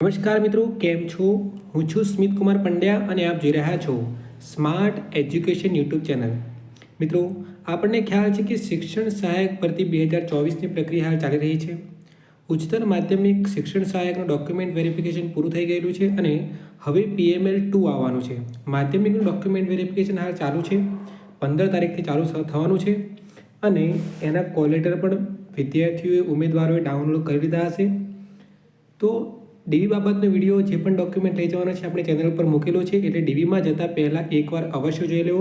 નમસ્કાર મિત્રો, કેમ છો? હું છું સ્મિત કુમાર પંડ્યા અને આપ જોઈ રહ્યા છો સ્માર્ટ એજ્યુકેશન યુટ્યુબ ચેનલ. મિત્રો, આપણને ખ્યાલ છે કે શિક્ષણ સહાયક ભરતી 2024ની પ્રક્રિયા હાલ ચાલી રહી છે. ઉચ્ચતર માધ્યમિક શિક્ષણ સહાયકનું ડોક્યુમેન્ટ વેરિફિકેશન પૂરું થઈ ગયેલું છે અને હવે PML2 આવવાનું છે. માધ્યમિકનું ડોક્યુમેન્ટ વેરિફિકેશન હાલ ચાલુ છે. 15 તારીખથી ચાલુ થવાનું છે અને એના કોલ લેટર પણ વિદ્યાર્થીઓએ ઉમેદવારોએ ડાઉનલોડ કરી લીધા હશે. તો ડીવી બાબતનો વિડીયો જે પણ ડોક્યુમેન્ટ લઈ જવાનો છે આપણે ચેનલ પર મૂકેલો છે, એટલે ડીવીમાં જતાં પહેલાં એકવાર અવશ્ય જોઈ લેવો.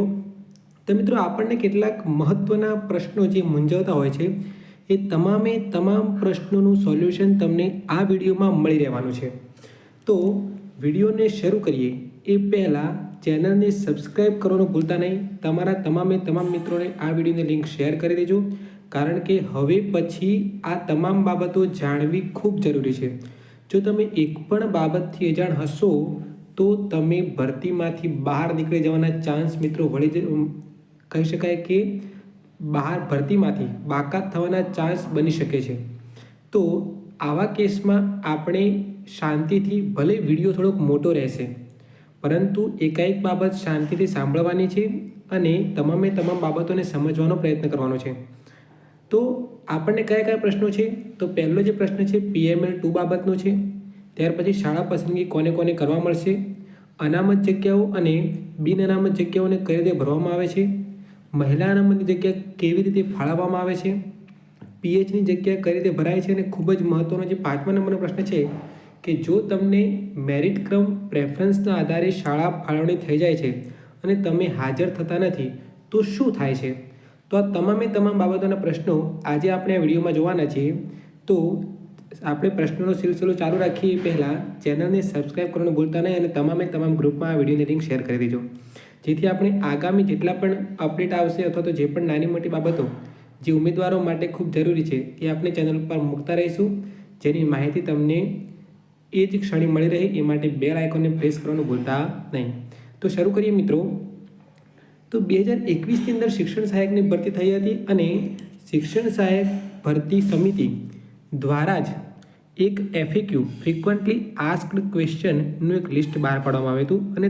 તો મિત્રો, આપણને કેટલાક મહત્ત્વના પ્રશ્નો જે મૂંઝવતા હોય છે એ તમામ પ્રશ્નોનું સોલ્યુશન તમને આ વિડીયોમાં મળી રહેવાનું છે. તો વિડીયોને શરૂ કરીએ એ પહેલાં ચેનલને સબસ્ક્રાઈબ કરવાનું ભૂલતા નહીં. તમારા તમામ મિત્રોને આ વિડીયોની લિંક શેર કરી દેજો, કારણ કે હવે પછી આ તમામ બાબતો જાણવી ખૂબ જરૂરી છે. જો તમે એક પણ બાબતથી અજાણ હશો તો તમે ભરતીમાંથી બહાર નીકળી જવાના ચાન્સ મિત્રો કહી શકાય કે બહાર ભરતીમાંથી બાકાત થવાના ચાન્સ બની શકે છે. તો આવા કેસમાં આપણે શાંતિથી, ભલે વિડીયો થોડોક મોટો રહેશે પરંતુ એકાએક બાબત શાંતિથી સાંભળવાની છે અને તમામ બાબતોને સમજવાનો પ્રયત્ન કરવાનો છે. તો આપણને કયા પ્રશ્નો છે? તો પહેલો જે પ્રશ્ન છે PML2 બાબતનો છે. ત્યાર પછી શાળા પસંદગી કોને કરવા મળશે, અનામત જગ્યાઓ અને બિન અનામત જગ્યાઓને કઈ રીતે ભરવામાં આવે છે, મહિલા અનામતની જગ્યા કેવી રીતે ફાળવવામાં આવે છે, PHની જગ્યા કઈ રીતે ભરાય છે, અને ખૂબ જ મહત્ત્વનો જે 5મા નંબરનો પ્રશ્ન છે કે જો તમને મેરિટ ક્રમ પ્રેફરન્સના આધારે શાળા ફાળવણી થઈ જાય છે અને તમે હાજર થતા નથી તો શું થાય છે? તો આ તમામ બાબતોના પ્રશ્નો આજે આપણે આ વિડીયોમાં જોવાના છીએ. તો આપણે પ્રશ્નોનો સિલસિલો ચાલુ રાખીએ પહેલાં ચેનલને સબસ્ક્રાઈબ કરવાનું ભૂલતા નહીં અને તમામ ગ્રુપમાં આ વિડીયોની લિંક શેર કરી દેજો, જેથી આપણે આગામી જેટલા પણ અપડેટ આવશે અથવા તો જે પણ નાની મોટી બાબતો જે ઉમેદવારો માટે ખૂબ જરૂરી છે એ આપણે ચેનલ પર મૂકતા રહીશું, જેની માહિતી તમને એ જ ક્ષણે મળી રહે એ માટે બેલ આઇકોનને પ્રેસ કરવાનું ભૂલતા નહીં. તો શરૂ કરીએ મિત્રો. તો 2021ની અંદર શિક્ષણ સહાયકની ભરતી થઈ હતી અને શિક્ષણ સહાયક ભરતી સમિતિ દ્વારા જ એક FAQ ફ્રિકવન્ટલી આસ્ક્ડ ક્વેશ્ચનનું એક લિસ્ટ બહાર પાડવામાં આવ્યું હતું અને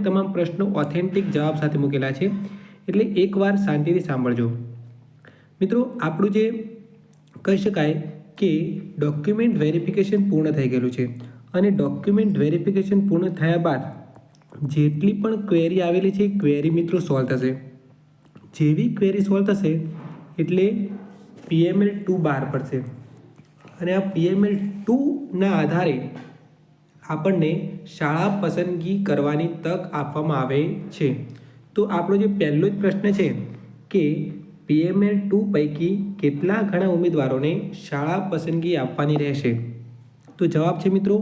તમામ પ્રશ્નો ઓથેન્ટિક જવાબ સાથે મૂકેલા છે, એટલે એકવાર શાંતિથી સાંભળજો. મિત્રો, આપણું જે કહી શકાય કે ડોક્યુમેન્ટ વેરિફિકેશન પૂર્ણ થઈ ગયેલું છે અને ડોક્યુમેન્ટ વેરિફિકેશન પૂર્ણ થયા બાદ જેટલી પણ ક્વેરી આવેલી છે ક્વેરી મિત્રો સોલ્વ થશે. જેવી ક્વેરી સોલ્વ થશે એટલે PML2 બહાર પડશે અને આ PML2ના આધારે આપણને શાળા પસંદગી કરવાની તક આપવામાં આવે છે. તો આપણો જે પહેલો જ પ્રશ્ન છે કે PML2 પૈકી કેટલા ઘણા ઉમેદવારોને શાળા પસંદગી આપવાની રહેશે? તો જવાબ છે મિત્રો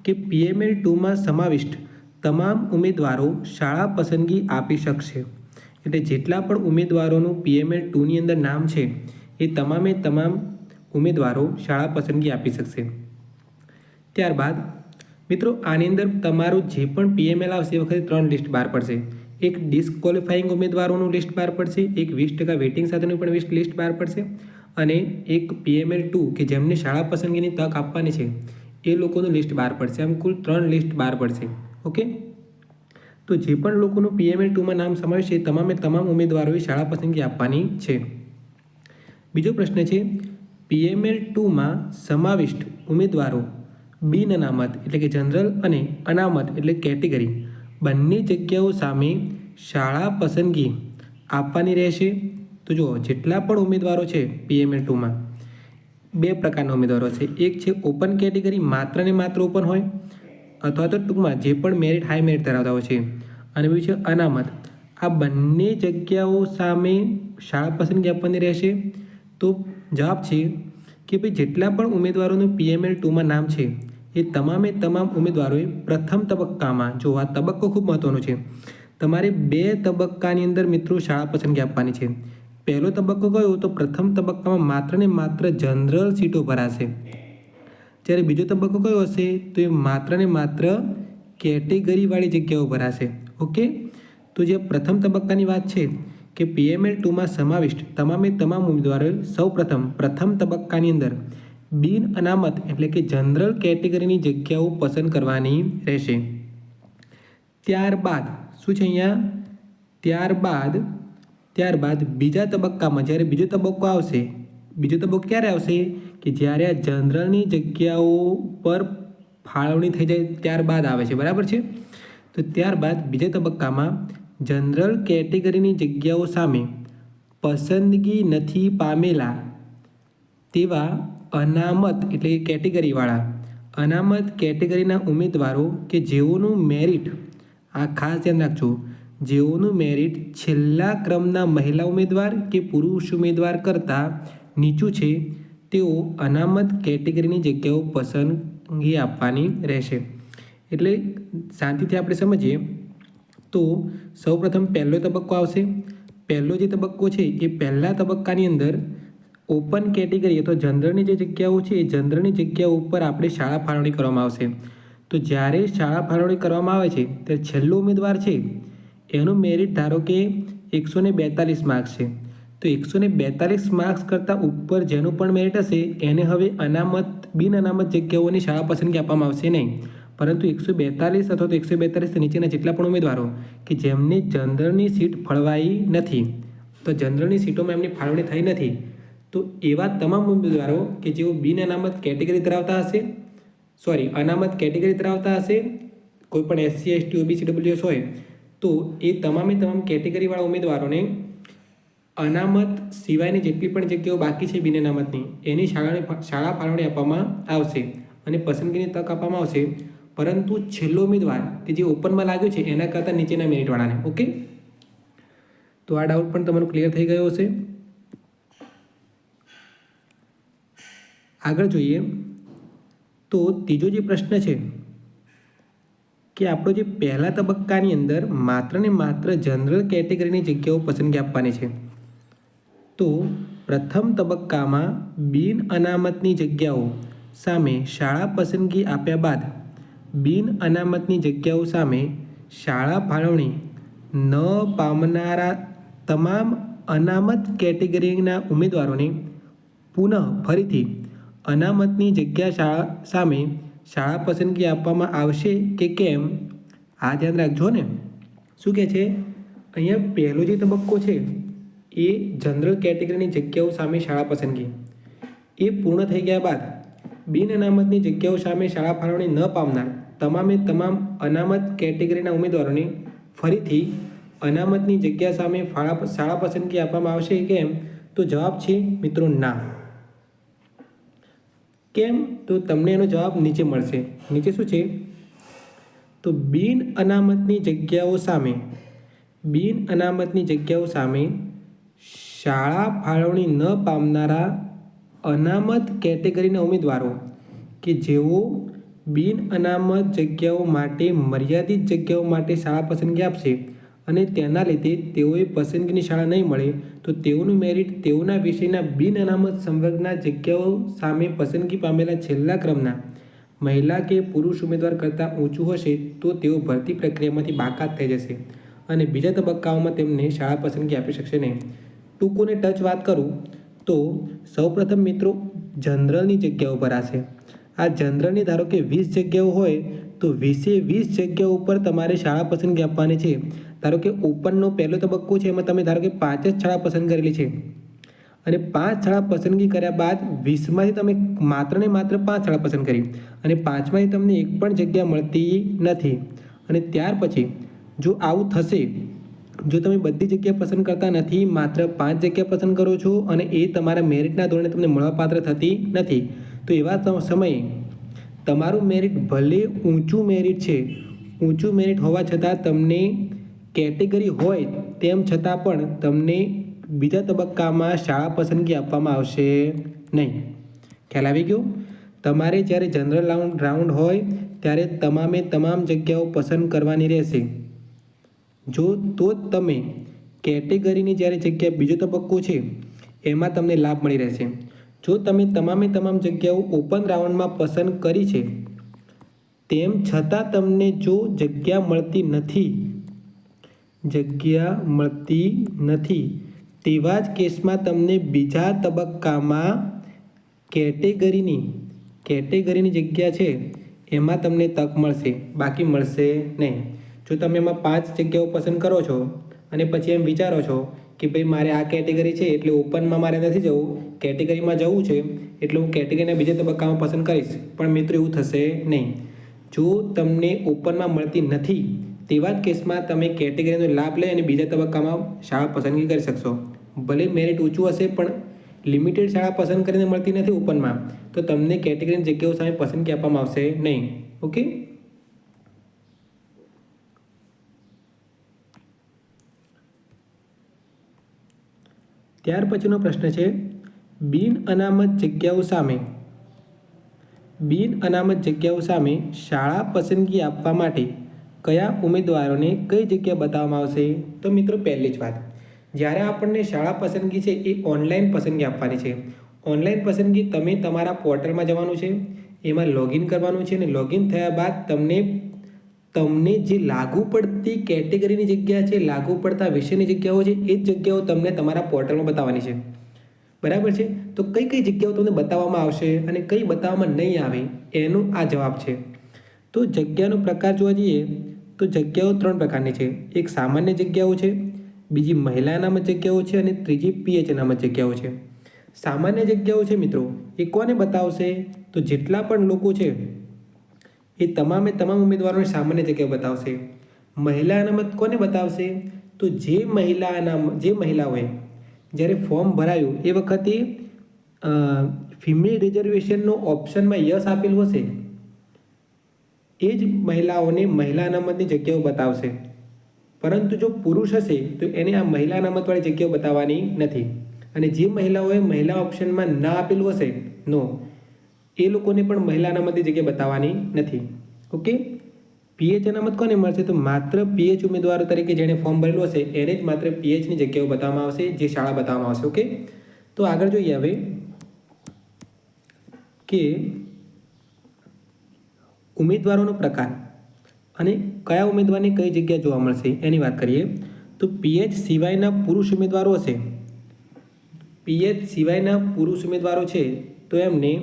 કે PML2માં સમાવિષ્ટ તમામ ઉમેદવારો શાળા પસંદગી આપી શકશે. એટલે જેટલા પણ ઉમેદવારોનું PML2ની અંદર નામ છે એ તમામ ઉમેદવારો શાળા પસંદગી આપી શકશે. ત્યારબાદ મિત્રો, આની અંદર તમારું જે પણ PML આવશે એ વખતે 3 લિસ્ટ બહાર પડશે. એક ડિસ્ક્વોલિફાઈંગ ઉમેદવારોનું લિસ્ટ બહાર પડશે, એક 20% વેટિંગ સાથેનું પણ લિસ્ટ બહાર પડશે અને એક PML2 કે જેમને શાળા પસંદગીની તક આપવાની છે એ લોકોનું લિસ્ટ બહાર પડશે. આમ કુલ 3 લિસ્ટ બહાર પડશે. ઓકે, તો જે પણ લોકોનું PML2માં નામ સમાવેશ છે તમામ ઉમેદવારોએ શાળા પસંદગી આપવાની છે. બીજો પ્રશ્ન છે PML2માં સમાવિષ્ટ ઉમેદવારો બિન અનામત એટલે કે જનરલ અને અનામત એટલે કેટેગરી બંને જગ્યાઓ સામે શાળા પસંદગી આપવાની રહેશે. તો જુઓ, જેટલા પણ ઉમેદવારો છે PML2માં 2 પ્રકારના ઉમેદવારો છે. એક છે ઓપન કેટેગરી, માત્ર ને માત્ર ઓપન હોય અથવા તો ટૂંકમાં જે પણ મેરિટ હાઈ મેરિટ ધરાવતા હોય છે, અને બીજું છે અનામત. આ બંને જગ્યાઓ સામે શાળા પસંદગી આપવાની રહેશે. તો જવાબ છે કે ભાઈ જેટલા પણ ઉમેદવારોનું PML2માં નામ છે એ તમામ ઉમેદવારોએ પ્રથમ તબક્કામાં, જો આ તબક્કો ખૂબ મહત્ત્વનો છે, તમારે 2 તબક્કાની અંદર મિત્રો શાળા પસંદગી આપવાની છે. પહેલો તબક્કો કયો? તો પ્રથમ તબક્કામાં માત્ર ને માત્ર જનરલ સીટો ભરાશે. જ્યારે બીજો તબક્કો કયો હશે? તો એ માત્ર ને માત્ર કેટેગરીવાળી જગ્યાઓ ભરાશે. ઓકે, તો જે પ્રથમ તબક્કાની વાત છે કે PML2માં સમાવિષ્ટ તમામ ઉમેદવારોએ પ્રથમ તબક્કાની અંદર બિન અનામત એટલે કે જનરલ કેટેગરીની જગ્યાઓ પસંદ કરવાની રહેશે. ત્યારબાદ શું છે અહીંયા ત્યારબાદ બીજા તબક્કામાં જ્યારે બીજો તબક્કો આવશે, બીજો તબક્કો ક્યારે આવશે કે જ્યારે આ જનરલની જગ્યાઓ પર ફાળવણી થઈ જાય ત્યારબાદ આવે છે, બરાબર છે. તો ત્યારબાદ બીજા તબક્કામાં જનરલ કેટેગરીની જગ્યાઓ સામે પસંદગી નથી પામેલા તેવા અનામત એટલે કે કેટેગરીવાળા અનામત કેટેગરીના ઉમેદવારો કે જેઓનું મેરિટ, આ ખાસ ધ્યાન રાખજો, જેઓનું મેરિટ છેલ્લા ક્રમના મહિલા ઉમેદવાર કે પુરુષ ઉમેદવાર કરતાં નીચું છે તેઓ અનામત કેટેગરીની જગ્યાઓ પસંદગી આપવાની રહેશે. એટલે શાંતિથી આપણે સમજીએ તો સૌપ્રથમ પહેલો તબક્કો આવશે. પહેલો જે તબક્કો છે એ પહેલા તબક્કાની અંદર ઓપન કેટેગરી અથવા જનરલની જે જગ્યાઓ છે એ જનરલની જગ્યાઓ ઉપર આપણે શાળા ફાળવણી કરવામાં આવશે. તો જ્યારે શાળા ફાળવણી કરવામાં આવે છે ત્યારે છેલ્લો ઉમેદવાર છે એનું મેરિટ ધારો કે 142 માર્ક્સ છે. તો 142 માર્ક્સ કરતાં ઉપર જેનું પણ મેરિટ હશે એને હવે બિન અનામત જગ્યાઓની શાળા પસંદગી આપવામાં આવશે નહીં, પરંતુ 142 અથવા તો 142 નીચેના જેટલા પણ ઉમેદવારો કે જેમને જનરલની સીટ ફળવાઈ નથી, તો જનરલની સીટોમાં એમની ફાળવણી થઈ નથી, તો એવા તમામ ઉમેદવારો કે જેઓ બિન અનામત કેટેગરી ધરાવતા હશે, અનામત કેટેગરી ધરાવતા હશે, કોઈ પણ SC ST OBC EWS હોય તો એ તમામે તમામ કેટેગરીવાળા ઉમેદવારોને અનામત સિવાયની જેટલી પણ જગ્યાઓ બાકી છે બિન અનામતની એની શાળા ફાળવણી આપવામાં આવશે અને પસંદગીની તક આપવામાં આવશે, પરંતુ છેલ્લો ઉમેદવાર કે જે ઓપનમાં લાગ્યો છે એના કરતાં નીચેના મેરિટવાળાને. ઓકે, તો આ ડાઉટ પણ તમારો ક્લિયર થઈ ગયો હશે. આગળ જોઈએ તો ત્રીજો જે પ્રશ્ન છે કે આપણો જે પહેલા તબક્કાની અંદર માત્ર ને માત્ર જનરલ કેટેગરીની જગ્યાઓ પસંદગી આપવાની છે. તો પ્રથમ તબક્કામાં બિન અનામતની જગ્યાઓ સામે શાળા પસંદગી આપ્યા બાદ બિન અનામતની જગ્યાઓ સામે શાળા ફાળવણી ન પામનારા તમામ અનામત કેટેગરીના ઉમેદવારોને ફરીથી અનામતની જગ્યા સામે શાળા પસંદગી આપવામાં આવશે કે કેમ, આ ધ્યાન રાખજો ને. શું કહે છે અહીંયા, પહેલો જે તબક્કો છે એ જનરલ કેટેગરીની જગ્યાઓ સામે શાળા પસંદગી એ પૂર્ણ થઈ ગયા બાદ બિન અનામતની જગ્યાઓ સામે શાળા ફાળવણી ન પામનાર તમામે તમામ અનામત કેટેગરીના ઉમેદવારોને ફરીથી અનામતની જગ્યા સામે શાળા પસંદગી આપવામાં આવશે કેમ, તો જવાબ છે મિત્રો ના. કેમ, તો તમને એનો જવાબ નીચે મળશે. નીચે શું છે તો બિન અનામતની જગ્યાઓ સામે શાળા ફાળવણી ન પામનારા અનામત કેટેગરીના ઉમેદવારો કે જેઓ બિન અનામત જગ્યાઓ માટે મર્યાદિત જગ્યાઓ માટે શાળા પસંદગી આપશે અને તેના લીધે તેઓએ પસંદગીની શાળા નહીં મળે તો તેઓનું મેરિટ તેઓના વિષયના બિન અનામત સંવર્ગના જગ્યાઓ સામે પસંદગી પામેલા છેલ્લા ક્રમના મહિલા કે પુરુષ ઉમેદવાર કરતાં ઊંચું હશે તો તેઓ ભરતી પ્રક્રિયામાંથી બાકાત થઈ જશે અને બીજા તબક્કાઓમાં તેમને શાળા પસંદગી આપી શકશે નહીં. ટૂંકોને ટચ વાત કરું તો સૌપ્રથમ મિત્રો જનરલની જગ્યાઓ પર હશે. આ જનરલની ધારો કે 20 જગ્યાઓ હોય તો 20 જગ્યાઓ ઉપર તમારે શાળા પસંદગી આપવાની છે. ધારો કે ઓપનનો પહેલો તબક્કો છે એમાં તમે ધારો કે 5 જ શાળા પસંદ કરેલી છે અને 5 શાળા પસંદગી કર્યા બાદ 20માંથી તમે માત્ર ને માત્ર 5 શાળા પસંદ કરી અને 5માંથી તમને એક પણ જગ્યા મળતી નથી અને ત્યાર પછી જો આવું થશે, જો તમે બધી જગ્યા પસંદ કરતા નથી, માત્ર 5 જગ્યા પસંદ કરો છો અને એ તમારા મેરિટના ધોરણે તમને મળવાપાત્ર થતી નથી, તો એવા સમયે તમારું મેરિટ ભલે ઊંચું મેરિટ હોવા છતાં તમને કેટેગરી હોય તેમ છતાં પણ તમને બીજા તબક્કામાં શાળા પસંદગી આપવામાં આવશે નહીં. ખ્યાલ આવી ગયો? તમારે જ્યારે જનરલ રાઉન્ડ હોય ત્યારે તમામે તમામ જગ્યાઓ પસંદ કરવાની રહેશે. તો જ તમે કેટેગરીની જ્યારે જગ્યા બીજો તબક્કો છે એમાં તમને લાભ મળી રહેશે. જો તમે તમામે તમામ જગ્યાઓ ઓપન રાઉન્ડમાં પસંદ કરી છે તેમ છતાં તમને જો જગ્યા મળતી નથી તેવા જ કેસમાં તમને બીજા તબક્કામાં કેટેગરીની જગ્યા છે એમાં તમને તક મળશે, બાકી મળશે નહીં. જો તમે એમાં 5 જગ્યાઓ પસંદ કરો છો અને પછી એમ વિચારો છો કે ભાઈ મારે આ કેટેગરી છે એટલે ઓપનમાં મારે નથી જવું, કેટેગરીમાં જવું છે એટલે હું કેટેગરીના બીજા તબક્કામાં પસંદ કરીશ, પણ મિત્રો એવું થશે નહીં. જો તમને ઓપનમાં મળતી નથી તેવા જ કેસમાં તમે કેટેગરીનો લાભ લઈ અને બીજા તબક્કામાં શાળા પસંદગી કરી શકશો. ભલે મેરિટ ઊંચું હશે પણ લિમિટેડ શાળા પસંદ કરીને મળતી નથી ઓપનમાં, તો તમને કેટેગરીની જગ્યાઓ સામે પસંદગી આપવામાં આવશે નહીં. ઓકે. ત્યાર પછીનો પ્રશ્ન છે, બિન અનામત જગ્યાઓ સામે શાળા પસંદગી આપવા માટે કયા ઉમેદવારોને કઈ જગ્યા બતાવવામાં આવશે? તો મિત્રો પહેલી જ વાત, જ્યારે આપણને શાળા પસંદગી છે એ ઓનલાઈન પસંદગી આપવાની છે. ઓનલાઈન પસંદગી તમે તમારા પોર્ટલમાં જવાનું છે, એમાં લોગિન કરવાનું છે અને લોગિન થયા બાદ તમને જે લાગુ પડતી કેટેગરીની જગ્યા છે, લાગુ પડતા વિષયની જગ્યાઓ છે, એ જ જગ્યાઓ તમને તમારા પોર્ટલમાં બતાવવાની છે. બરાબર છે? તો કઈ કઈ જગ્યાઓ તમને બતાવવામાં આવશે અને કઈ બતાવવામાં નહીં આવે એનો આ જવાબ છે. તો જગ્યાનો પ્રકાર જોવા જઈએ તો જગ્યાઓ 3 પ્રકારની છે. એક સામાન્ય જગ્યાઓ છે, બીજી મહિલા અનામત જગ્યાઓ છે અને ત્રીજી PH અનામત જગ્યાઓ છે. સામાન્ય જગ્યાઓ છે મિત્રો, એ કોને બતાવશે? તો જેટલા પણ લોકો છે એ તમામ ઉમેદવારોને સામાન્ય જગ્યાઓ બતાવશે. મહિલા અનામત કોને બતાવશે? તો જે મહિલાઓએ જ્યારે ફોર્મ ભરાયું એ વખતે ફિમેલ રિઝર્વેશનનો ઓપ્શનમાં યસ આપેલું હશે એ જ મહિલાઓને મહિલા અનામતની જગ્યાઓ બતાવશે. પરંતુ જો પુરુષ હશે તો એને આ મહિલા અનામતવાળી જગ્યાઓ બતાવવાની નથી. અને જે મહિલાઓએ મહિલા ઓપ્શનમાં ના આપેલું હશે, નો, એ લોકોને પણ મહિલા અનામતની જગ્યા બતાવવાની નથી. ઓકે. PH અનામત કોને મળશે? તો માત્ર PH ઉમેદવારો તરીકે જેણે ફોર્મ ભરેલું હશે એને જ માત્ર PHની જગ્યાઓ બતાવવામાં આવશે, જે શાળા બતાવવામાં આવશે. ઓકે. તો આગળ જોઈએ હવે કે ઉમેદવારોનો પ્રકાર અને કયા ઉમેદવારને કઈ જગ્યા જોવા મળશે એની વાત કરીએ. તો PH સિવાયના પુરુષ ઉમેદવારો છે તો એમને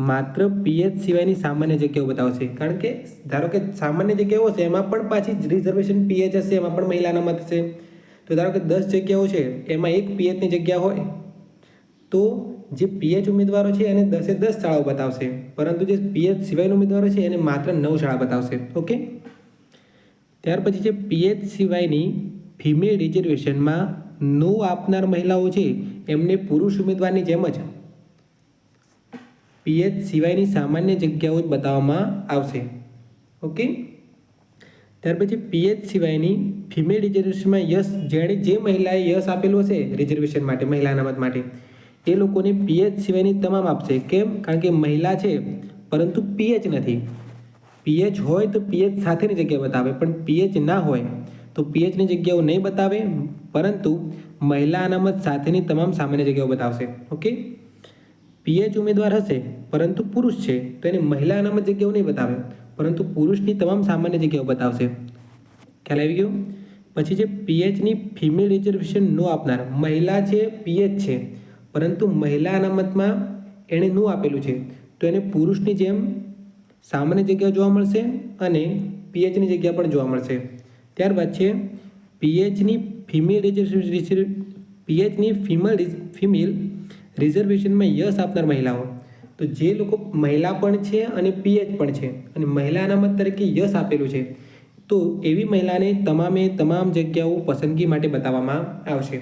માત્ર PH સિવાયની સામાન્ય જગ્યાઓ બતાવશે. કારણ કે ધારો કે સામાન્ય જગ્યાઓ હશે એમાં પણ પાછી રિઝર્વેશન PH હશે, એમાં પણ મહિલા અનામત હશે. તો ધારો કે 10 જગ્યાઓ છે એમાં એક PHની જગ્યા હોય તો જે PH ઉમેદવારો છે એને 10 શાળાઓ બતાવશે, પરંતુ જે PH સિવાયના ઉમેદવારો છે એને માત્ર 9 શાળા બતાવશે. ઓકે. ત્યાર પછી છે PH સિવાયની ફિમેલ રિઝર્વેશનમાં નો આપનાર મહિલાઓ છે એમને પુરુષ ઉમેદવારની જેમ જ PH સિવાયની સામાન્ય જગ્યાઓ જ બતાવવામાં આવશે. ઓકે. ત્યાર પછી PH સિવાયની ફિમેલ રિઝર્વેશનમાં જે મહિલાએ યસ આપેલું હશે રિઝર્વેશન માટે, મહિલા અનામત માટે, એ લોકોને PH સિવાયની તમામ આપશે. કેમ? કારણ કે મહિલા છે પરંતુ PH નથી. PH હોય તો PH સાથેની જગ્યા બતાવે, પણ PH ના હોય તો PHની જગ્યાઓ નહીં બતાવે, પરંતુ મહિલા અનામત સાથેની તમામ સામાન્ય જગ્યાઓ બતાવશે. ઓકે. PH ઉમેદવાર હશે પરંતુ પુરુષ છે તો એને મહિલા અનામત જગ્યાઓ નહીં બતાવે, પરંતુ પુરુષની તમામ સામાન્ય જગ્યાઓ બતાવશે. ખ્યાલ આવી ગયો? પછી છે PHની ફિમેલ રિઝર્વેશન નો આપનાર મહિલા છે, PH છે, પરંતુ મહિલા અનામતમાં એણે નું આપેલું છે તો એને પુરુષની જેમ સામાન્ય જગ્યા જોવા મળશે અને PHની જગ્યા પણ જોવા મળશે. ત્યારબાદ છે PHની ફિમેલ રિઝર્વેશનમાં યસ આપનાર મહિલાઓ. તો જે લોકો મહિલા પણ છે અને PH પણ છે અને મહિલા અનામત તરીકે યસ આપેલું છે, તો એવી મહિલાને તમામ જગ્યાઓ પસંદગી માટે બતાવવામાં આવશે.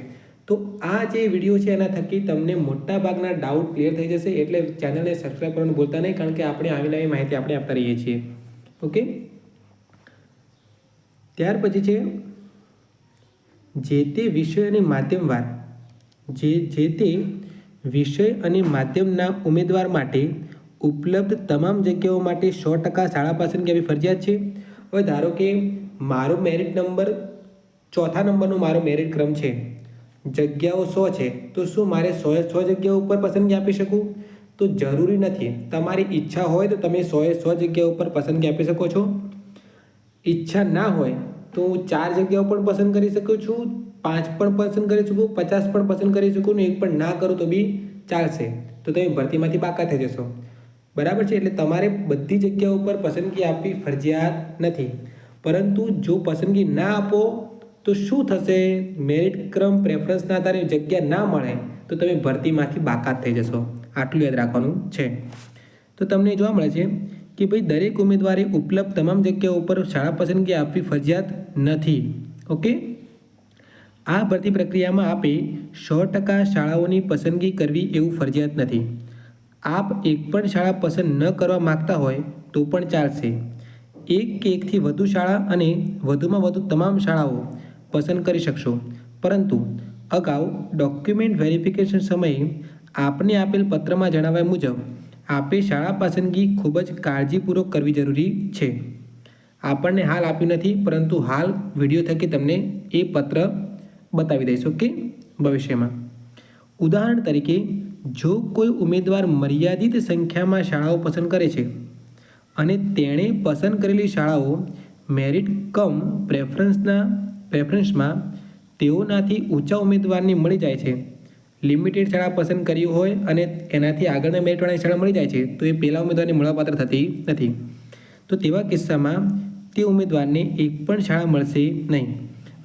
તો આ જે વિડીયો છે એના થકી તમને મોટા ભાગના ડાઉટ ક્લિયર થઈ જશે. એટલે ચેનલને સબસ્ક્રાઈબ કરવાનું ભૂલતા નહીં, કારણ કે આપણે આવી નવી માહિતી આપણે આપતા રહીએ છીએ. ઓકે. ત્યાર પછી છે જે તે વિષય અને માધ્યમના ઉમેદવાર માટે ઉપલબ્ધ તમામ જગ્યાઓ માટે 100% શાળા પસંદગી આપવી ફરજિયાત છે. હવે ધારો કે મારો મેરિટ નંબર 4થા નંબરનો મારો મેરિટ ક્રમ છે, જગ્યાઓ 100 છે, તો શું મારે 100 જગ્યાઓ ઉપર પસંદગી આપી શકું? તો જરૂરી નથી. તમારી ઈચ્છા હોય તો તમે 100 જગ્યાઓ ઉપર પસંદગી આપી શકો છો. ઈચ્છા ના હોય તો હું 4 જગ્યાઓ પણ પસંદ કરી શકું છું, 5 પણ પસંદ કરી શકું, 50 પણ પસંદ કરી શકું ને 1 પણ ના કરું તો બી ચાલશે. તો તમે ભરતીમાંથી બાકાત થઈ જશો. બરાબર છે. એટલે તમારે બધી જગ્યાઓ પર પસંદગી આપવી ફરજિયાત નથી. પરંતુ જો પસંદગી ના આપો તો શું થશે? મેરિટ ક્રમ પ્રેફરન્સના આધારે જગ્યા ના મળે તો તમે ભરતીમાંથી બાકાત થઈ જશો. આટલું યાદ રાખવાનું છે. તો તમને જોવા મળે છે કે ભાઈ દરેક ઉમેદવારે ઉપલબ્ધ તમામ જગ્યાઓ ઉપર શાળા પસંદગી આપવી ફરજિયાત નથી. ઓકે. આ ભરતી પ્રક્રિયામાં આપે 100% શાળાઓની પસંદગી કરવી એવું ફરજિયાત નથી. આપ એક પણ શાળા પસંદ ન કરવા માગતા હોય તો પણ ચાલશે. એક કે એકથી વધુ શાળા અને વધુમાં વધુ તમામ શાળાઓ પસંદ કરી શકશો. પરંતુ અગાઉ ડોક્યુમેન્ટ વેરિફિકેશન સમયે આપને આપેલ પત્રમાં જણાવ્યા મુજબ આપે શાળા પસંદગી ખૂબ જ કાળજીપૂર્વક કરવી જરૂરી છે. આપણને હાલ આપ્યું નથી, પરંતુ હાલ વિડીયો થકી તમને એ પત્ર બતાવી દઈશ. ઓકે. ભવિષ્યમાં ઉદાહરણ તરીકે, જો કોઈ ઉમેદવાર મર્યાદિત સંખ્યામાં શાળાઓ પસંદ કરે છે અને તેણે પસંદ કરેલી શાળાઓ મેરિટ કમ પ્રેફરન્સમાં તેઓનાથી ઊંચા ઉમેદવારને મળી જાય છે, લિમિટેડ શાળા પસંદ કરી હોય અને એનાથી આગળના મેરિટવાળી શાળા મળી જાય છે, તો એ પહેલા ઉમેદવારને મળવાપાત્ર થતી નથી. તો તેવા કિસ્સામાં તે ઉમેદવારને એક પણ શાળા મળશે નહીં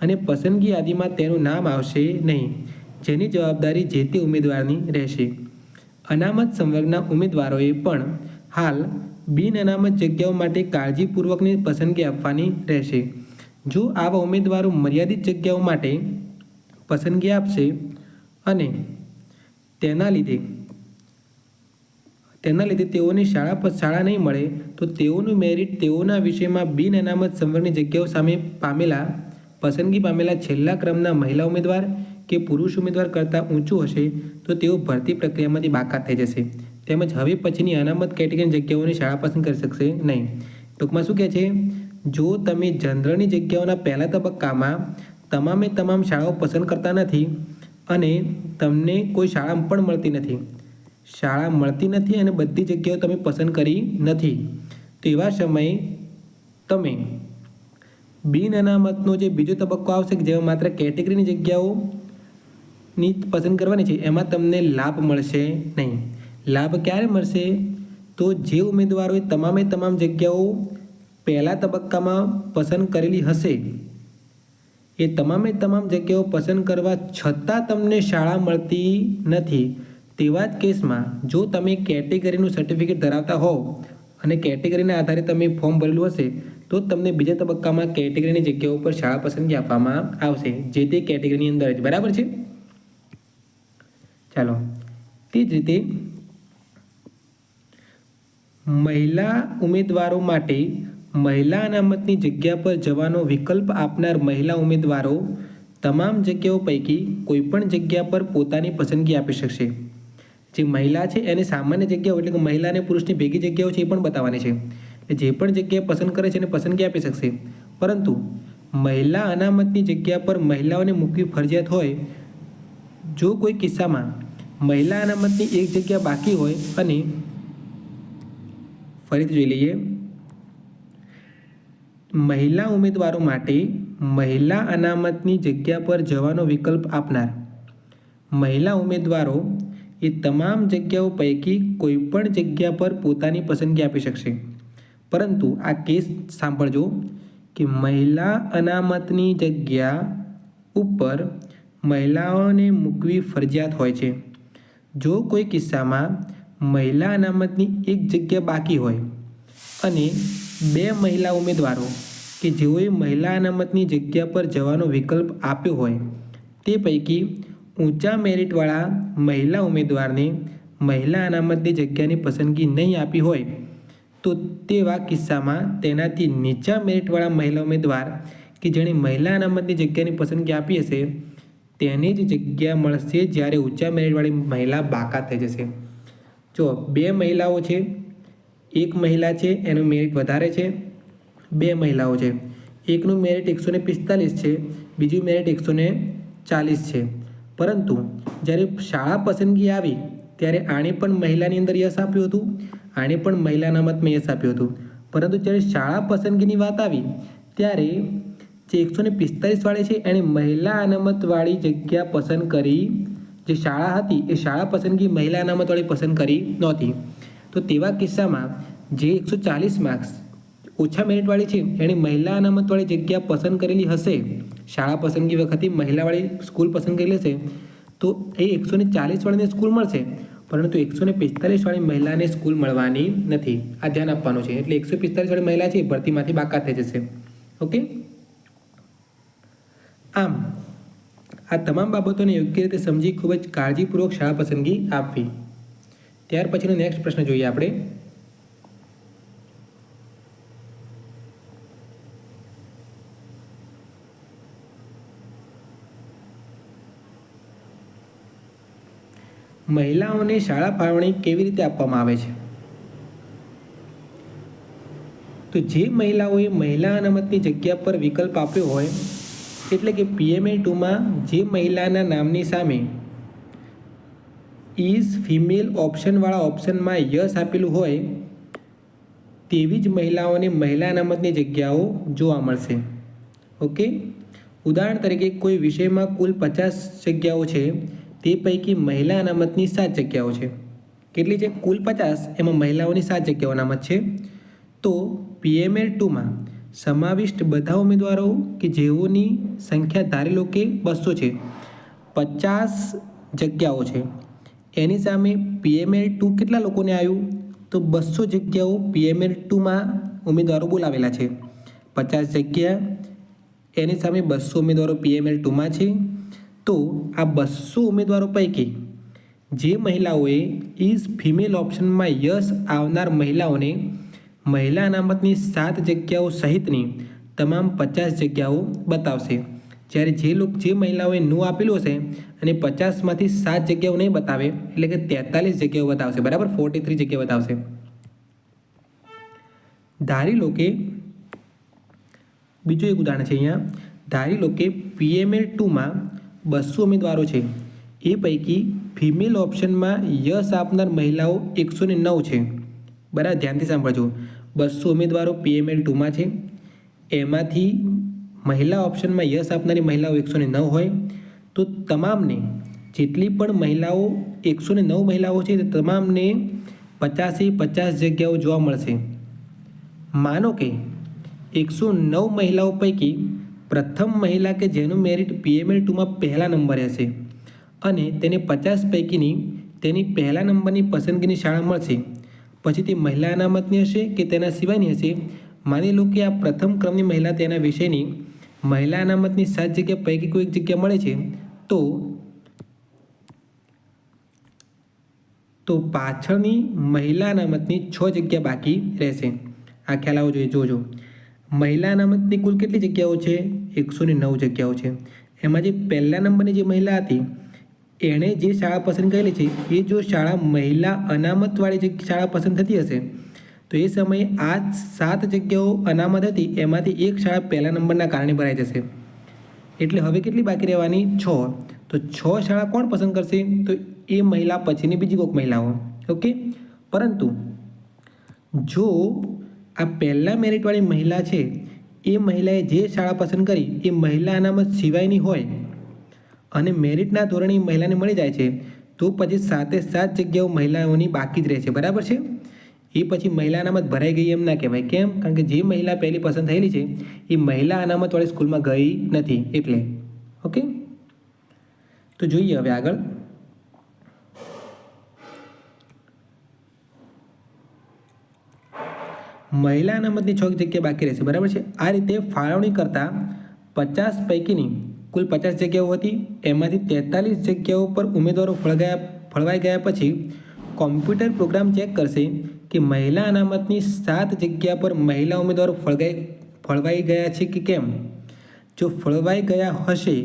અને પસંદગી યાદીમાં તેનું નામ આવશે નહીં, જેની જવાબદારી જે તે ઉમેદવારની રહેશે. અનામત સંવર્ગના ઉમેદવારોએ પણ હાલ બિન અનામત જગ્યાઓ માટે કાળજીપૂર્વકની પસંદગી આપવાની રહેશે. જો આવા ઉમેદવારો મર્યાદિત જગ્યાઓ માટે પસંદગી આપશે અને તેના લીધે તેઓને શાળા નહીં મળે તો તેઓનું મેરિટ તેઓના વિષયમાં બિન અનામત સંવર્ગની જગ્યાઓ સામે પસંદગી પામેલા છેલ્લા ક્રમના મહિલા ઉમેદવાર કે પુરુષ ઉમેદવાર કરતાં ઊંચું હશે તો તેઓ ભરતી પ્રક્રિયામાંથી બાકાત થઈ જશે. તેમજ હવે પછીની અનામત કેટેગરીની જગ્યાઓની શાળા પસંદ કરી શકશે નહીં. ટૂંકમાં શું કહે છે? જો તમે જનરલની જગ્યાઓના પહેલા તબક્કામાં તમામ શાળાઓ પસંદ કરતા નથી અને તમને કોઈ શાળા પણ મળતી નથી અને બધી જગ્યાઓ તમે પસંદ કરી નથી, તો એવા સમયે તમે બિન અનામતનો જે બીજો તબક્કો આવશે કે જેમાં માત્ર કેટેગરીની જગ્યાઓની પસંદ કરવાની છે, એમાં તમને લાભ મળશે નહીં. લાભ ક્યારે મળશે? તો જે ઉમેદવારોએ તમામ જગ્યાઓ પહેલા તબક્કામાં પસંદ કરેલી હશે, એ તમામ જગ્યાઓ પસંદ કરવા છતાં તમને શાળા મળતી નથી, તેવા જ કેસમાં જો તમે કેટેગરીનું સર્ટિફિકેટ ધરાવતા હોવ અને કેટેગરીના આધારે તમે ફોર્મ ભરેલું હશે તો તમને બીજા તબક્કામાં કેટેગરીની જગ્યાઓ પર શાળા પસંદગી આપવામાં આવશે, જે તે કેટેગરીની અંદર જ. બરાબર છે. ચાલો, તે જ રીતે મહિલા ઉમેદવારો માટે મહિલા અનામતની જગ્યા પર જવાનો વિકલ્પ આપનાર મહિલા ઉમેદવારો તમામ જગ્યાઓ પૈકી કોઈપણ જગ્યા પર પોતાની પસંદગી આપી શકશે. જે મહિલા છે એને સામાન્ય જગ્યાઓ એટલે કે મહિલા અને પુરુષની ભેગી જગ્યાઓ છે એ પણ બતાવવાની છે. જે પણ જગ્યાએ પસંદ કરે છે એને પસંદગી આપી શકશે. પરંતુ મહિલા અનામતની જગ્યા પર મહિલાઓને મૂકવી ફરજિયાત હોય જો કોઈ કિસ્સામાં મહિલા અનામતની એક જગ્યા બાકી હોય અને ફરીથી જોઈ લઈએ, મહિલા ઉમેદવારો માટે મહિલા અનામતની જગ્યા પર જવાનો વિકલ્પ આપનાર મહિલા ઉમેદવારો એ તમામ જગ્યાઓ પૈકી કોઈપણ જગ્યા પર પોતાની પસંદગી આપી શકશે. પરંતુ આ કેસ સાંભળજો કે મહિલા અનામતની જગ્યા ઉપર મહિલાઓને મૂકવી ફરજિયાત હોય છે. જો કોઈ કિસ્સામાં મહિલા અનામતની એક જગ્યા બાકી હોય અને બે મહિલા ઉમેદવારો કે જેઓએ મહિલા અનામતની જગ્યા પર જવાનો વિકલ્પ આપ્યો હોય તે પૈકી ઊંચા મેરિટવાળા મહિલા ઉમેદવારને મહિલા અનામતની જગ્યાની પસંદગી નહીં આપી હોય તો તેવા કિસ્સામાં તેનાથી નીચા મેરિટવાળા મહિલા ઉમેદવાર કે જેણે મહિલા અનામતની જગ્યાની પસંદગી આપી હશે તેને જ જગ્યા મળશે, જ્યારે ઊંચા મેરિટવાળી મહિલા બાકાત થઈ જશે. જો બે મહિલાઓ છે, એક મહિલા છે એનું મેરિટ વધારે છે, બે મહિલાઓ છે, એકનું મેરિટ 145 છે, બીજું મેરિટ 140 છે. પરંતુ જ્યારે શાળા પસંદગી આવી ત્યારે આણે પણ મહિલાની અંદર યશ આપ્યું હતું, આણે પણ મહિલા અનામતમાં યશ આપ્યું હતું. પરંતુ જ્યારે શાળા પસંદગીની વાત આવી ત્યારે જે 145 વાળી છે એણે મહિલા અનામતવાળી જગ્યા પસંદ કરી જે શાળા હતી એ શાળા પસંદગી મહિલા અનામતવાળી પસંદ કરી નહોતી. તો તેવા કિસ્સામાં જે 140 માર્ક્સ ઓછા મેરિટવાળી છે એણે મહિલા અનામતવાળી જગ્યા પસંદ કરેલી હશે, શાળા પસંદગી વખતે મહિલાવાળી સ્કૂલ પસંદ કરેલી હશે, તો એ 140 વાળાને સ્કૂલ મળશે, પરંતુ 145 વાળી મહિલાને સ્કૂલ મળવાની નથી. આ ધ્યાન આપવાનું છે. એટલે 145 વાળી મહિલા છે એ ભરતીમાંથી બાકાત થઈ જશે. ઓકે. આમ આ તમામ બાબતોને યોગ્ય રીતે સમજી ખૂબ જ કાળજીપૂર્વક શાળા પસંદગી આપવી. ત્યાર પછીનો નેક્સ્ટ પ્રશ્ન જોઈએ આપણે. મહિલાઓને શાળા ફાળવણી કેવી રીતે આપવામાં આવે છે? તો જે મહિલાઓએ મહિલા અનામતની જગ્યા પર વિકલ્પ આપ્યો હોય, એટલે કે PML2માં જે મહિલાના નામની સામે ઇઝ ફિમેલ ઓપ્શનવાળા ઓપ્શનમાં યસ આપેલું હોય તેવી જ મહિલાઓને મહિલા અનામતની જગ્યાઓ જોવા મળશે. ઓકે. ઉદાહરણ તરીકે કોઈ વિષયમાં કુલ 50 જગ્યાઓ છે, તે પૈકી મહિલા અનામતની 7 જગ્યાઓ છે. કેટલી છે? કુલ 50, એમાં મહિલાઓની 7 જગ્યાઓ અનામત છે. તો PML2માં સમાવિષ્ટ બધા ઉમેદવારો કે જેઓની સંખ્યા ધારી લો કે 200 છે, 50 જગ્યાઓ છે, એની સામે PML2 કેટલા લોકોને આવ્યું? તો 200 જગ્યાઓ PML2માં ઉમેદવારો બોલાવેલા છે. 50 જગ્યા એની સામે 200 ઉમેદવારો PML2માં છે. તો આ 200 ઉમેદવારો પૈકી જે મહિલાઓએ ઇઝ ફિમેલ ઓપ્શનમાં યસ આવનાર મહિલાઓને મહિલા અનામતની 7 જગ્યાઓ સહિતની તમામ 50 જગ્યાઓ બતાવશે. જ્યારે જે મહિલાઓએ નો આપેલું હશે અને 50માંથી 7 જગ્યાઓ નહીં બતાવે, એટલે કે 43 જગ્યાઓ બતાવશે. બરાબર, 43 જગ્યાઓ બતાવશે. ધારી લો કે બીજું એક ઉદાહરણ છે અહીંયા. ધારી લો કે PML2માં 200 ઉમેદવારો છે, એ પૈકી ફિમેલ ઓપ્શનમાં યસ આપનાર મહિલાઓ 109 છે. બરાબર, ધ્યાનથી સાંભળજો. 200 ઉમેદવારો PML2માં છે, એમાંથી મહિલા ઓપ્શનમાં યસ આપનારી મહિલાઓ 109 હોય, તો તમામને જેટલી પણ મહિલાઓ 109 મહિલાઓ છે તે તમામને 50 જગ્યાઓ જોવા મળશે. માનો કે 109 મહિલાઓ પૈકી પ્રથમ મહિલા કે જેનું મેરિટ PML2માં પહેલા નંબરે હશે અને તેને 50 પૈકીની તેની પહેલા નંબરની પસંદગીની શાળા મળશે, પછી તે મહિલા અનામતની હશે કે તેના સિવાયની હશે. માની લો કે આ પ્રથમ ક્રમની મહિલા તેના વિષયની મહિલા અનામતની 7 જગ્યા પૈકી કોઈ એક જગ્યા મળે છે, તો પાછળની મહિલા અનામતની 6 જગ્યા બાકી રહેશે. આ ખ્યાલ આવવો જોઈએ. જોજો, મહિલા અનામતની કુલ કેટલી જગ્યાઓ છે? 109 જગ્યાઓ છે. એમાં જે પહેલા નંબરની જે મહિલા હતી એણે જે શાળા પસંદ કરેલી છે, એ જો શાળા મહિલા અનામતવાળી જે શાળા પસંદ થતી હશે, તો એ સમયે આ 7 જગ્યાઓ અનામત હતી એમાંથી એક શાળા પહેલા નંબરના કારણે ભરાઈ જશે. એટલે હવે કેટલી બાકી રહેવાની? 6. તો 6 શાળા કોણ પસંદ કરશે? તો એ મહિલા પછીની બીજી કોઈક મહિલાઓ. ઓકે. પરંતુ જો આ પહેલા મેરિટવાળી મહિલા છે, એ મહિલાએ જે શાળા પસંદ કરી એ મહિલા અનામત સિવાયની હોય અને મેરિટના ધોરણે મહિલાને મળી જાય છે, તો પછી 7 જગ્યાઓ મહિલાઓની બાકી જ રહે છે. બરાબર છે. એ પછી મહિલા અનામત ભરાઈ ગઈ એમ ના કહેવાય. કેમ? કારણ કે જે મહિલા પહેલી પસંદ થયેલી છે એ મહિલા અનામતવાળી સ્કૂલમાં ગઈ નથી એટલે. ઓકે. તો જોઈએ હવે આગળ. મહિલા અનામતની 6 જગ્યા બાકી રહેશે. બરાબર છે. આ રીતે ફાળવણી કરતાં 50 પૈકીની કુલ 50 જગ્યાઓ હતી, એમાંથી 43 જગ્યાઓ પર ઉમેદવારો ફળવાઈ ગયા પછી કોમ્પ્યુટર પ્રોગ્રામ ચેક કરશે કે મહિલા અનામતની 7 જગ્યા પર મહિલા ઉમેદવારો ફળવાઈ ગયા છે કે કેમ. જો ફળવાઈ ગયા હશે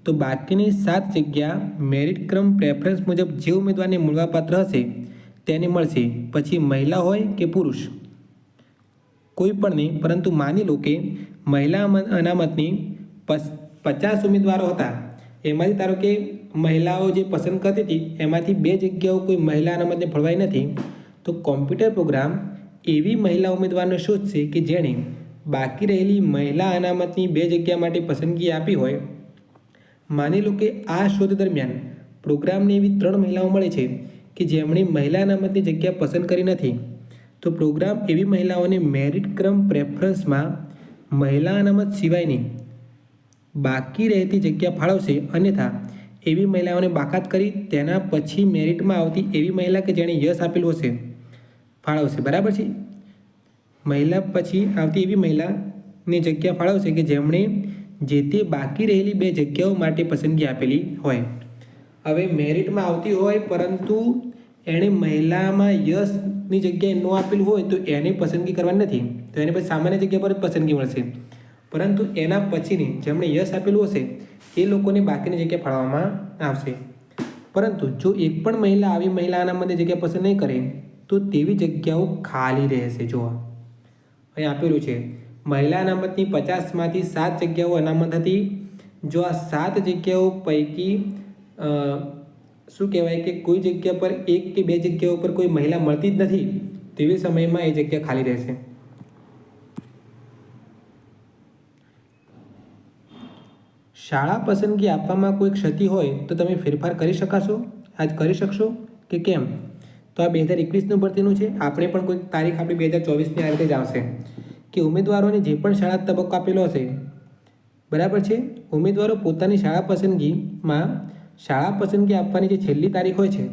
તો બાકીની 7 જગ્યા મેરિટ ક્રમ પ્રેફરન્સ મુજબ જે ઉમેદવારને મળવાપાત્ર હશે તેને મળશે, પછી મહિલા હોય કે પુરુષ કોઈ પણ નહીં. પરંતુ માની લો કે મહિલા અનામતની 50 ઉમેદવારો હતા, એમાંથી ધારો કે મહિલાઓ જે પસંદ કરતી હતી એમાંથી 2 જગ્યાઓ કોઈ મહિલા અનામતને ફળવાઈ નથી, તો કોમ્પ્યુટર પ્રોગ્રામ એવી મહિલા ઉમેદવારને શોધશે કે જેણે બાકી રહેલી મહિલા અનામતની 2 જગ્યા માટે પસંદગી આપી હોય. માની લો કે આ શોધ દરમિયાન પ્રોગ્રામને એવી 3 મહિલાઓ મળે છે કે જેમણે મહિલા અનામતની જગ્યા પસંદ કરી નથી, તો પ્રોગ્રામ એવી મહિલાઓને મેરિટ ક્રમ પ્રેફરન્સમાં મહિલા અનામત સિવાયની બાકી રહેતી જગ્યા ફાળવશે. અન્યથા એવી મહિલાઓને બાકાત કરી તેના પછી મેરિટમાં આવતી એવી મહિલા કે જેણે યસ આપેલું હશે ફાળવશે. બરાબર છે. મહિલા પછી આવતી એવી મહિલાની જગ્યા ફાળવશે કે જેમણે જે તે બાકી રહેલી 2 જગ્યાઓ માટે પસંદગી આપેલી હોય. હવે મેરિટમાં આવતી હોય પરંતુ એણે મહિલામાં યસની જગ્યાએ નો આપેલું હોય તો એને પસંદગી કરવાની નથી, તો એને પછી સામાન્ય જગ્યા પર જ પસંદગી મળશે. પરંતુ એના પછીની જેમણે યસ આપેલું હશે એ લોકોને બાકીની જગ્યા ફાળવવામાં આવશે. પરંતુ જો એક પણ મહિલા આવી મહિલા અનામતની જગ્યા પસંદ નહીં કરે તો તેવી જગ્યાઓ ખાલી રહેશે. જોવા અહીં આપેલું છે મહિલા અનામતની 50માંથી 7 જગ્યાઓ અનામત હતી. જો આ 7 જગ્યાઓ પૈકી શું કહેવાય કે કોઈ જગ્યા પર 1 કે 2 જગ્યાઓ પર કોઈ મહિલા મળતી જ નથી, તેવી સમયમાં એ જગ્યા ખાલી રહેશે. શાળા પસંદગી આપવામાં કોઈ ક્ષતિ હોય તો તમે ફેરફાર કરી શકશો કે કેમ? તો આ 2021નું ભરતીનું છે. આપણે પણ કોઈ તારીખ આપણી 2024ની આ રીતે જ આવશે કે ઉમેદવારોને જે પણ શાળા તબક્કો આપેલો હશે, બરાબર છે, ઉમેદવારો પોતાની શાળા પસંદગી આપવાની જે છેલ્લી તારીખ હોય છે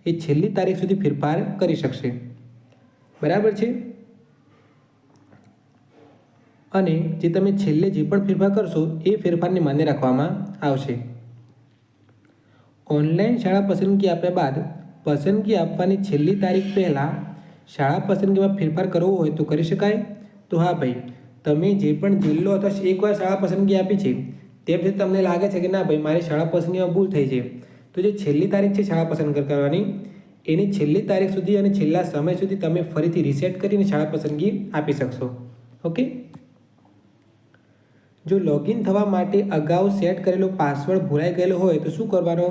એ છેલ્લી તારીખ સુધી ફેરફાર કરી શકશે. બરાબર છે. અને જે તમે છેલ્લે જે પણ ફેરફાર કરશો એ ફેરફારને માન્ય રાખવામાં આવશે. ઓનલાઈન શાળા પસંદગી આપ્યા બાદ પસંદગી આપવાની છેલ્લી તારીખ પહેલાં શાળા પસંદગીમાં ફેરફાર કરવો હોય તો કરી શકાય. તો હા ભાઈ, તમે જે પણ જિલ્લો અથવા એકવાર શાળા પસંદગી આપી છે તેમ છતાં તમને લાગે છે કે ના ભાઈ મારી શાળા પસંદગીમાં ભૂલ થઈ છે, તો જે છેલ્લી તારીખ છે શાળા પસંદ કરવાની એની છેલ્લી તારીખ સુધી અને છેલ્લા સમય સુધી તમે ફરીથી રિસેટ કરીને શાળા પસંદગી આપી શકશો. ઓકે. જો લોગિન થવા માટે અગાઉ સેટ કરેલો પાસવર્ડ ભૂલાઈ ગયેલો હોય તો શું કરવાનો?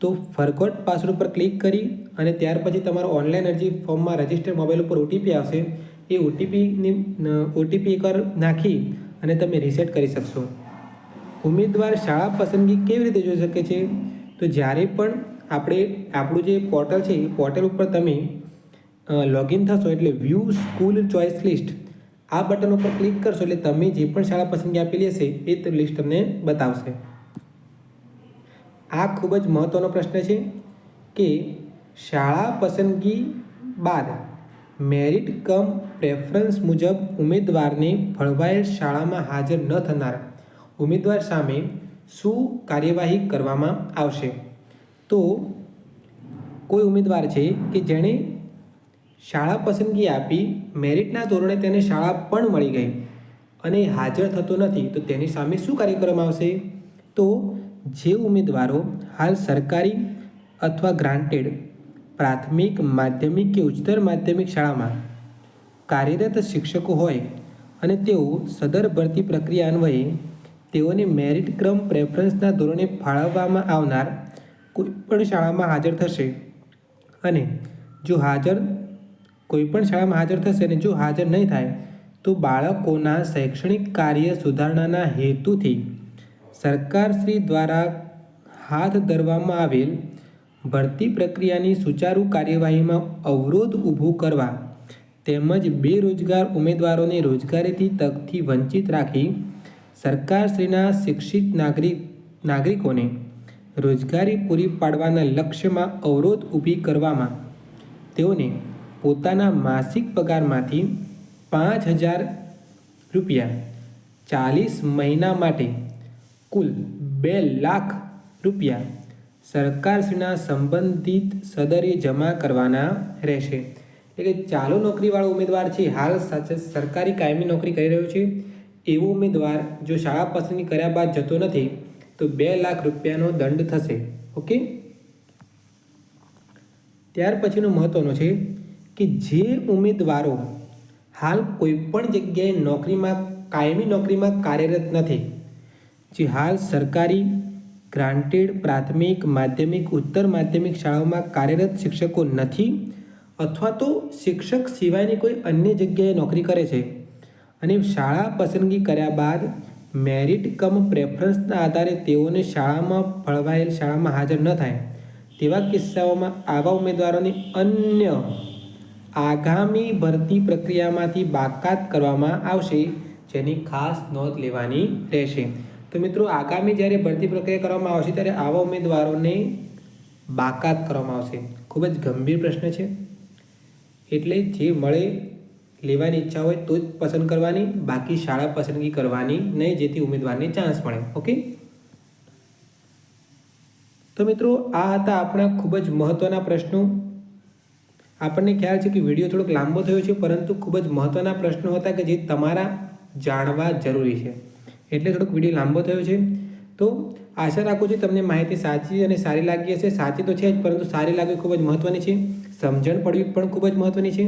તો ફરગોટ પાસવર્ડ પર ક્લિક કરી અને ત્યાર પછી તમારો ઓનલાઈન અરજી ફોર્મમાં રજિસ્ટર્ડ મોબાઈલ ઉપર ઓટીપી આવશે. એ ઓટીપી એકવાર નાખી અને તમે રિસેટ કરી શકશો. ઉમેદવાર શાળા પસંદગી કેવી રીતે જોઈ શકે છે? તો જ્યારે પણ આપણું જે પોર્ટલ છે એ પોર્ટલ ઉપર તમે લોગિન થશો એટલે વ્યૂ સ્કૂલ ચોઇસ લિસ્ટ આ બટન ઉપર ક્લિક કરશો એટલે તમે જે પણ શાળા પસંદગી આપેલી હશે એ લિસ્ટ તમને બતાવશે. આ ખૂબ જ મહત્ત્વનો પ્રશ્ન છે કે શાળા પસંદગી બાદ મેરિટ કમ પ્રેફરન્સ મુજબ ઉમેદવારને ફળવાયેલ શાળામાં હાજર ન થનાર ઉમેદવાર સામે શું કાર્યવાહી કરવામાં આવશે? તો કોઈ ઉમેદવાર છે કે જેણે શાળા પસંદગી આપી, મેરિટના ધોરણે તેને શાળા પણ મળી ગઈ અને હાજર થતો નથી, તો તેની સામે શું કાર્ય કરવામાં આવશે? તો જે ઉમેદવારો હાલ સરકારી અથવા ગ્રાન્ટેડ પ્રાથમિક, માધ્યમિક કે ઉચ્ચતર માધ્યમિક શાળામાં કાર્યરત શિક્ષકો હોય અને તેઓ સદર ભરતી પ્રક્રિયા અન્વયે તેઓને મેરિટ ક્રમ પ્રેફરન્સના ધોરણે ફાળવવામાં આવનાર કોઈપણ શાળામાં હાજર થશે અને જો હાજર નહીં થાય તો બાળકોના શૈક્ષણિક કાર્ય સુધારણાના હેતુથી સરકારશ્રી દ્વારા હાથ ધરવામાં આવેલ ભરતી પ્રક્રિયાની સુચારુ કાર્યવાહીમાં અવરોધ ઊભો કરવા તેમજ બેરોજગાર ઉમેદવારોને રોજગારીથી તકથી વંચિત રાખી સરકારશ્રીના શિક્ષિત નાગરિકોને રોજગારી પૂરી પાડવાના લક્ષ્યમાં અવરોધ ઊભી કરવામાં તેઓને પોતાના માસિક પગારમાંથી 5,000 રૂપિયા 40 મહિના માટે કુલ 2 લાખ રૂપિયા સરકારશ્રીના સંબંધિત સદરે જમા કરવાના રહેશે. એટલે કે ચાલુ નોકરીવાળો ઉમેદવાર છે, હાલ સરકારી કાયમી નોકરી કરી રહ્યો છે, એવો ઉમેદવાર જો શાળા પસંદગી કર્યા બાદ જતો નથી તો 2 લાખ રૂપિયાનો દંડ થશે. ઓકે. ત્યાર પછીનો મહત્ત્વનો છે કે જે ઉમેદવારો હાલ કોઈપણ જગ્યાએ કાયમી નોકરીમાં કાર્યરત નથી, જે હાલ સરકારી ગ્રાન્ટેડ પ્રાથમિક, માધ્યમિક, ઉચ્ચતર માધ્યમિક શાળાઓમાં કાર્યરત શિક્ષકો નથી અથવા તો શિક્ષક સિવાયની કોઈ અન્ય જગ્યાએ નોકરી કરે છે અને શાળા પસંદગી કર્યા બાદ મેરિટ કમ પ્રેફરન્સના આધારે તેઓને ફળવાયેલ શાળામાં હાજર ન થાય તેવા કિસ્સાઓમાં આવા ઉમેદવારોને અન્ય આગામી ભરતી પ્રક્રિયામાંથી બાકાત કરવામાં આવશે, જેની ખાસ નોંધ લેવાની રહેશે. તો મિત્રો, આગામી જ્યારે ભરતી પ્રક્રિયા કરવામાં આવશે ત્યારે આવા ઉમેદવારોને બાકાત કરવામાં આવશે. ખૂબ જ ગંભીર પ્રશ્ન છે. એટલે જે મળે લેવાની ઈચ્છા હોય તો જ પસંદ કરવાની, બાકી શાળા પસંદગી કરવાની નહીં, જેથી ઉમેદવારને ચાન્સ મળે. ઓકે. તો મિત્રો, આ હતા આપણા ખૂબ જ મહત્ત્વના પ્રશ્નો. આપણને ખ્યાલ છે કે વિડીયો થોડોક લાંબો થયો છે, પરંતુ ખૂબ જ મહત્ત્વના પ્રશ્નો હતા કે જે તમારા જાણવા જરૂરી છે, એટલે થોડોક વિડીયો લાંબો થયો છે. તો આશા રાખું છું તમને માહિતી સાચી અને સારી લાગી હશે. સાચી તો છે જ, પરંતુ સારી લાગવી ખૂબ જ મહત્ત્વની છે. સમજણ પડવી પણ ખૂબ જ મહત્ત્વની છે.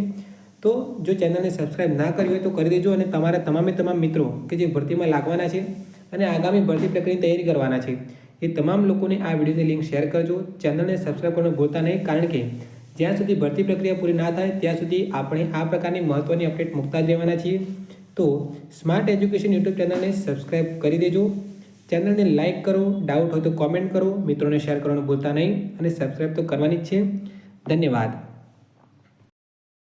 તો જો ચેનલને સબસ્ક્રાઈબ ના કરી હોય તો કરી દેજો, અને તમારા તમામ મિત્રો કે જે ભરતીમાં લાગવાના છે અને આગામી ભરતી પ્રક્રિયાની તૈયારી કરવાના છે, એ તમામ લોકોને આ વિડીયોની લિંક શેર કરજો. ચેનલને સબસ્ક્રાઈબ કરવાનું ભૂલતા નહીં, કારણ કે જ્યાં સુધી ભરતી પ્રક્રિયા પૂરી ના થાય ત્યાં સુધી આપણે આ પ્રકારની મહત્ત્વની અપડેટ મૂકતા જ રહેવાના છીએ. તો સ્માર્ટ એજ્યુકેશન યુટ્યુબ ચેનલને સબસ્ક્રાઈબ કરી દેજો. ચેનલને લાઇક કરો, ડાઉટ હોય તો કોમેન્ટ કરો, મિત્રોને શેર કરવાનું ભૂલતા નહીં, અને સબસ્ક્રાઈબ તો કરવાની જ છે. ધન્યવાદ.